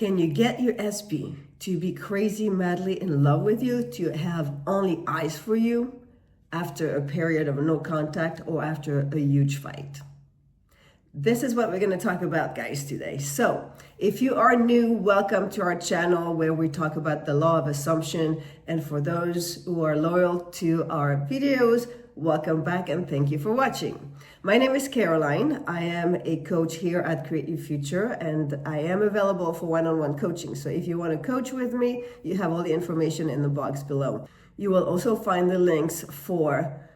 Can you get your SP to be crazy, madly in love with you, to have only eyes for you after a period of no contact or after a huge fight? This is what we're going to talk about, guys, today. So if you are new, welcome to our channel where we talk about the law of assumption. And for those who are loyal to our videos, welcome back and thank you for watching. My name is Caroline. I am a coach here at Create Your Future, and I am available for one-on-one coaching. So if you want to coach with me, you have all the information in the box below. You will also find the links for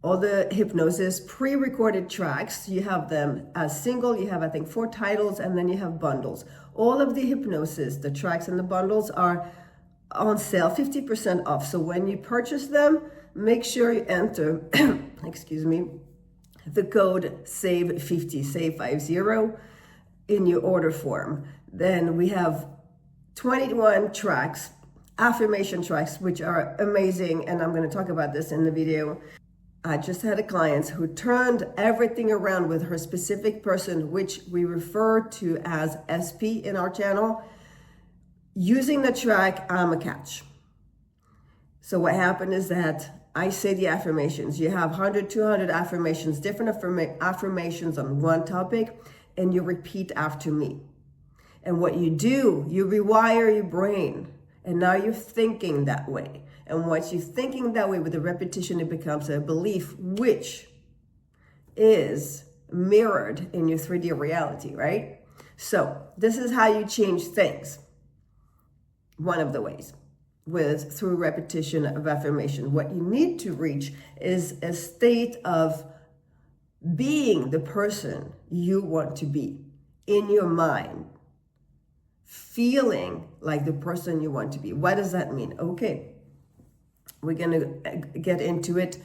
all the hypnosis pre-recorded tracks. You have them as single. You have, I think, 4 titles, and then you have bundles. All of the hypnosis, the tracks and the bundles are on sale, 50% off. So when you purchase them, make sure you enter, excuse me, the code SAVE50, SAVE50 in your order form. Then we have 21 tracks, affirmation tracks, which are amazing. And I'm going to talk about this in the video. I just had a client who turned everything around with her specific person, which we refer to as SP in our channel, using the track I'm a catch. So what happened is that I say the affirmations. You have 100, 200 affirmations, different affirmations on one topic, and you repeat after me. And what you do, you rewire your brain, and now you're thinking that way. And once you're thinking that way with the repetition, it becomes a belief, which is mirrored in your 3D reality, right? So this is how you change things. One of the ways. Through repetition of affirmation. What you need to reach is a state of being the person you want to be in your mind, feeling like the person you want to be. What does that mean? Okay, we're gonna get into it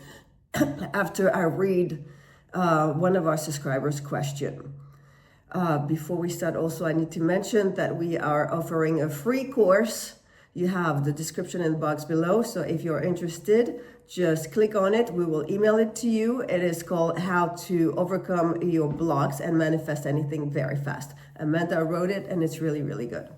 after I read one of our subscribers' question. Before we start, also I need to mention that we are offering a free course. You have the description in the box below. So if you're interested, just click on it. We will email it to you. It is called How to Overcome Your Blocks and Manifest Anything Very Fast. Amanda wrote it, and it's really, really good.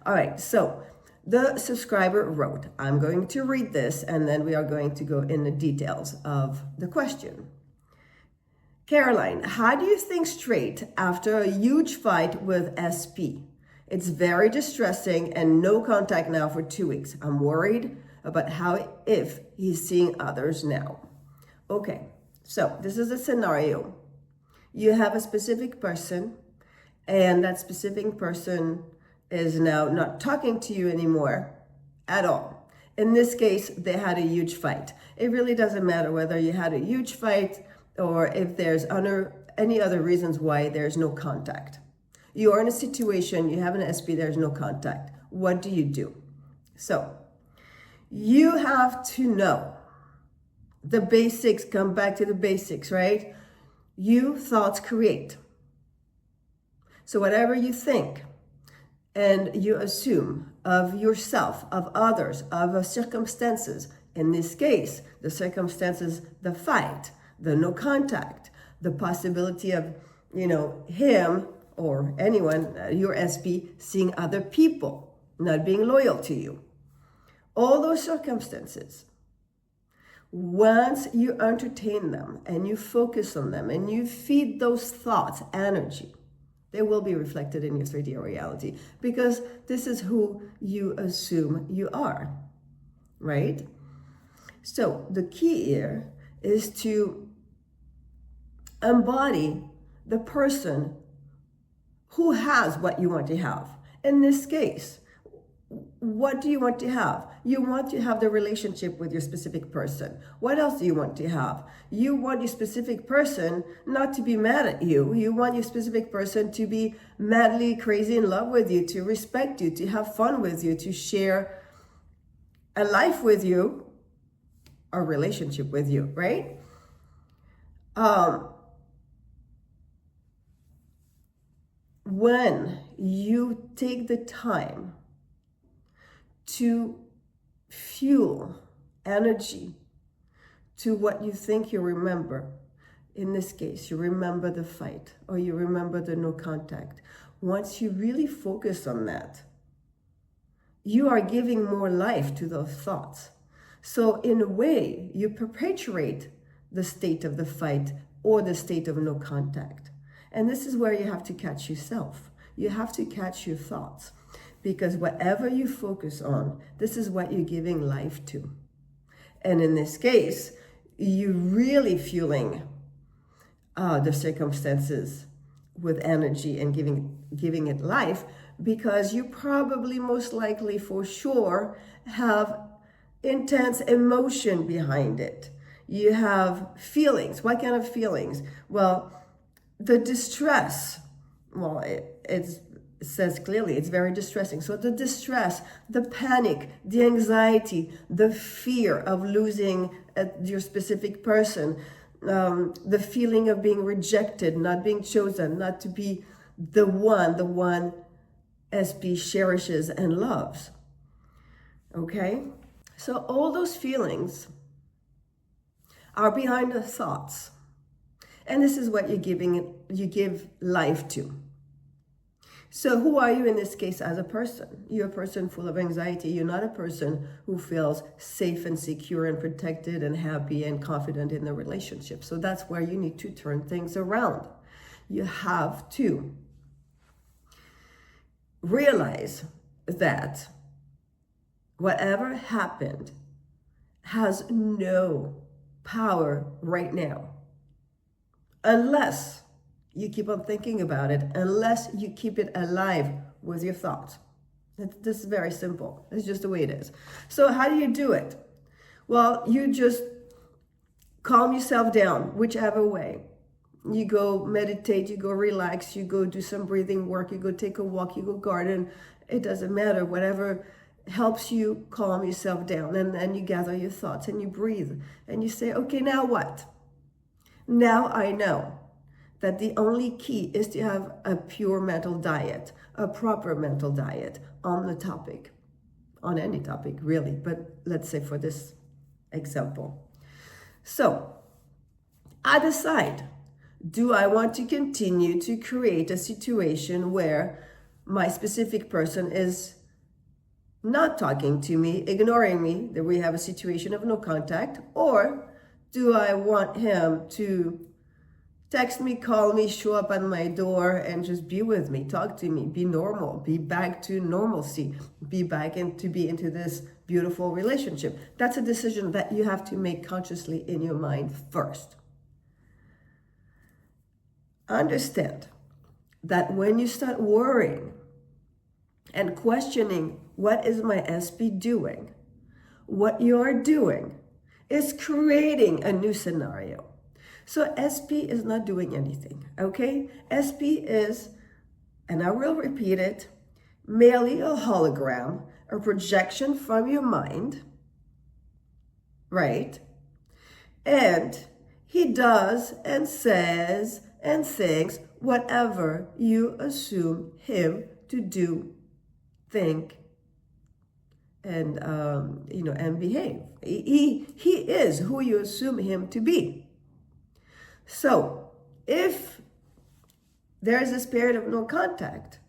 All right. So the subscriber wrote, I'm going to read this, and then we are going to go in the details of the question. Caroline, how do you think straight after a huge fight with SP? It's very distressing and no contact now for 2 weeks. I'm worried about if he's seeing others now. Okay, so this is a scenario. You have a specific person, and that specific person is now not talking to you anymore at all. In this case, they had a huge fight. It really doesn't matter whether you had a huge fight or if there's any other reasons why there's no contact. You're in a situation, you have an SP, there's no contact. What do you do? So you have to know the basics, come back to the basics, right? You thoughts create. So whatever you think and you assume of yourself, of others, of circumstances, in this case, the circumstances, the fight, the no contact, the possibility of, him or anyone, your SP, seeing other people, not being loyal to you. All those circumstances, once you entertain them and you focus on them and you feed those thoughts energy, they will be reflected in your 3D reality, because this is who you assume you are, right? So the key here is to embody the person who has what you want to have. In this case, what do you want to have? You want to have the relationship with your specific person. What else do you want to have? You want your specific person not to be mad at you. You want your specific person to be madly crazy in love with you, to respect you, to have fun with you, to share a life with you, a relationship with you, right? When you take the time to fuel energy to what you think you remember, in this case, you remember the fight or you remember the no contact. Once you really focus on that, you are giving more life to those thoughts. So in a way, you perpetuate the state of the fight or the state of no contact. And this is where you have to catch yourself. You have to catch your thoughts, because whatever you focus on, this is what you're giving life to. And in this case, you're really fueling the circumstances with energy and giving it life, because you probably most likely for sure have intense emotion behind it. You have feelings. What kind of feelings? Well, the distress, well, it says clearly it's very distressing. So the distress, the panic, the anxiety, the fear of losing your specific person, the feeling of being rejected, not being chosen, not to be the one SP cherishes and loves. Okay? So all those feelings are behind the thoughts. And this is what you give life to. So who are you in this case as a person? You're a person full of anxiety. You're not a person who feels safe and secure and protected and happy and confident in the relationship. So that's where you need to turn things around. You have to realize that whatever happened has no power right now, unless you keep on thinking about it, unless you keep it alive with your thoughts. This is very simple. It's just the way it is. So how do you do it? Well, you just calm yourself down, whichever way. You go meditate, you go relax, you go do some breathing work, you go take a walk, you go garden. It doesn't matter, whatever helps you calm yourself down. And then you gather your thoughts and you breathe and you say, okay, now what? Now I know that the only key is to have a pure mental diet, a proper mental diet on the topic, on any topic really, but let's say for this example. So I decide, do I want to continue to create a situation where my specific person is not talking to me, ignoring me, that we have a situation of no contact, or do I want him to text me, call me, show up at my door and just be with me, talk to me, be normal, be back to normalcy, be back into this beautiful relationship? That's a decision that you have to make consciously in your mind first. Understand that when you start worrying and questioning what is my SP doing, what you're doing is creating a new scenario. So SP is not doing anything, okay? SP is, and I will repeat it, merely a hologram, a projection from your mind, right? And he does and says and thinks whatever you assume him to do, think, and and behave. He is who you assume him to be. So if there is this period of no contact,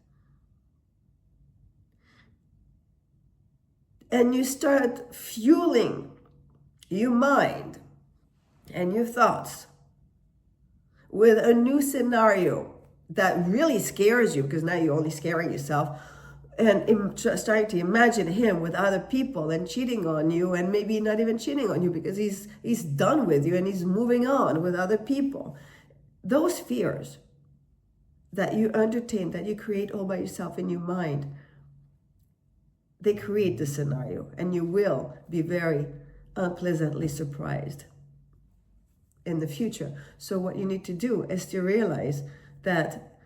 and you start fueling your mind and your thoughts with a new scenario that really scares you, because now you're only scaring yourself, and starting to imagine him with other people and cheating on you, and maybe not even cheating on you because he's done with you and he's moving on with other people. Those fears that you entertain, that you create all by yourself in your mind, they create the scenario, and you will be very unpleasantly surprised in the future. So what you need to do is to realize that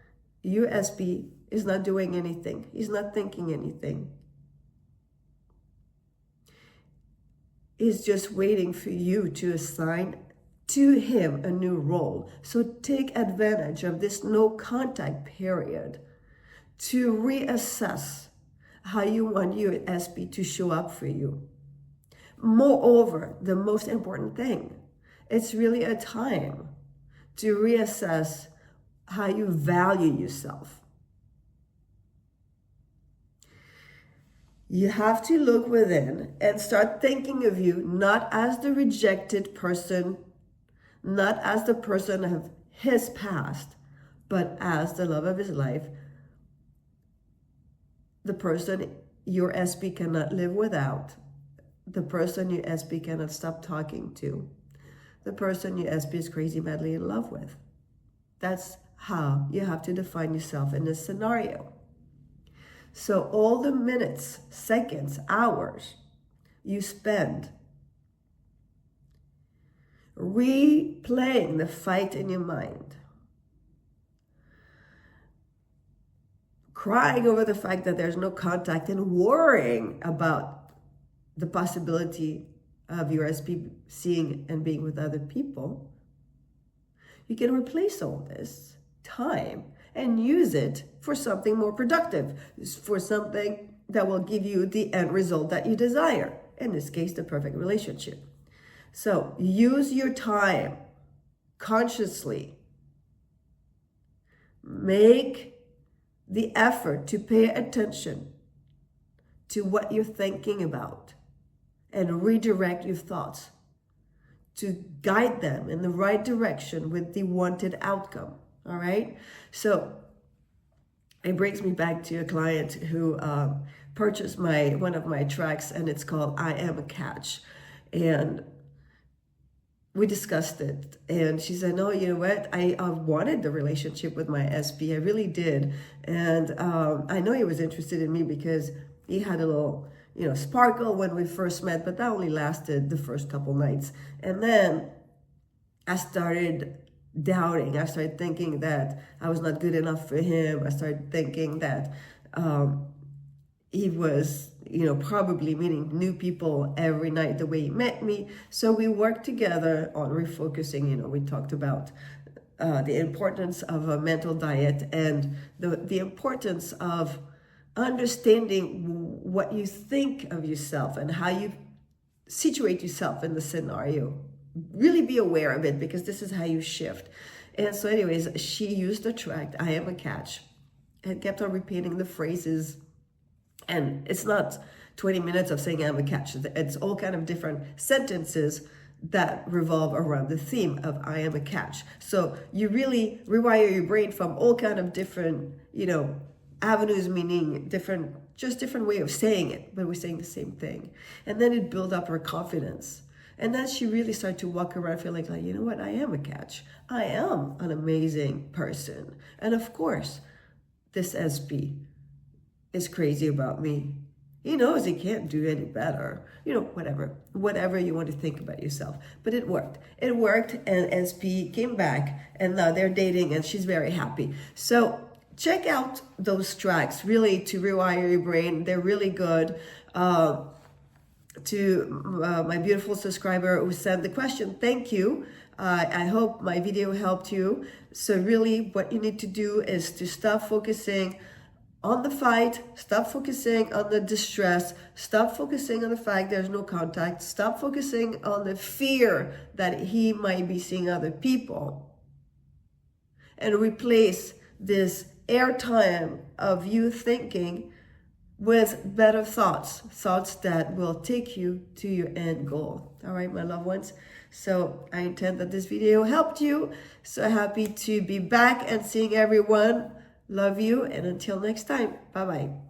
your SP is not doing anything. He's not thinking anything. He's just waiting for you to assign to him a new role. So take advantage of this no contact period to reassess how you want your SP to show up for you. Moreover, the most important thing, it's really a time to reassess how you value yourself. You have to look within and start thinking of you not as the rejected person, not as the person of his past, but as the love of his life, the person your SB cannot live without, the person your SB cannot stop talking to, the person your SB is crazy madly in love with. That's how you have to define yourself in this scenario. So all the minutes, seconds, hours you spend replaying the fight in your mind, crying over the fact that there's no contact and worrying about the possibility of your SB seeing and being with other people, you can replace all this time and use it for something more productive, for something that will give you the end result that you desire. In this case, the perfect relationship. So use your time consciously. Make the effort to pay attention to what you're thinking about and redirect your thoughts to guide them in the right direction with the wanted outcome. All right. So it brings me back to a client who purchased one of my tracks, and it's called I Am a Catch. And we discussed it, and she said, no, you know what? I wanted the relationship with my SB. I really did. And I know he was interested in me because he had a little, sparkle when we first met, but that only lasted the first couple nights. And then I started doubting. I started thinking that I was not good enough for him. I started thinking that he was, probably meeting new people every night the way he met me. So we worked together on refocusing. We talked about the importance of a mental diet and the importance of understanding what you think of yourself and how you situate yourself in the scenario. Really be aware of it, because this is how you shift. And so anyways, she used the tract, I Am a Catch, and kept on repeating the phrases. And it's not 20 minutes of saying I am a catch. It's all kind of different sentences that revolve around the theme of I am a catch. So you really rewire your brain from all kind of different, avenues, meaning different way of saying it, but we're saying the same thing. And then it built up her confidence. And then she really started to walk around feeling like, you know what, I am a catch. I am an amazing person. And of course, this SB is crazy about me. He knows he can't do any better. Whatever you want to think about yourself. But it worked. It worked, and SB came back, and now they're dating, and she's very happy. So check out those tracks, really, to rewire your brain. They're really good. To my beautiful subscriber who sent the question, thank you. I hope my video helped you. So really what you need to do is to stop focusing on the fight, stop focusing on the distress, stop focusing on the fact there's no contact, stop focusing on the fear that he might be seeing other people, and replace this airtime of you thinking with better thoughts that will take you to your end goal. All right, my loved ones. So I intend that this video helped you. So happy to be back and seeing everyone. Love you. And until next time, bye-bye.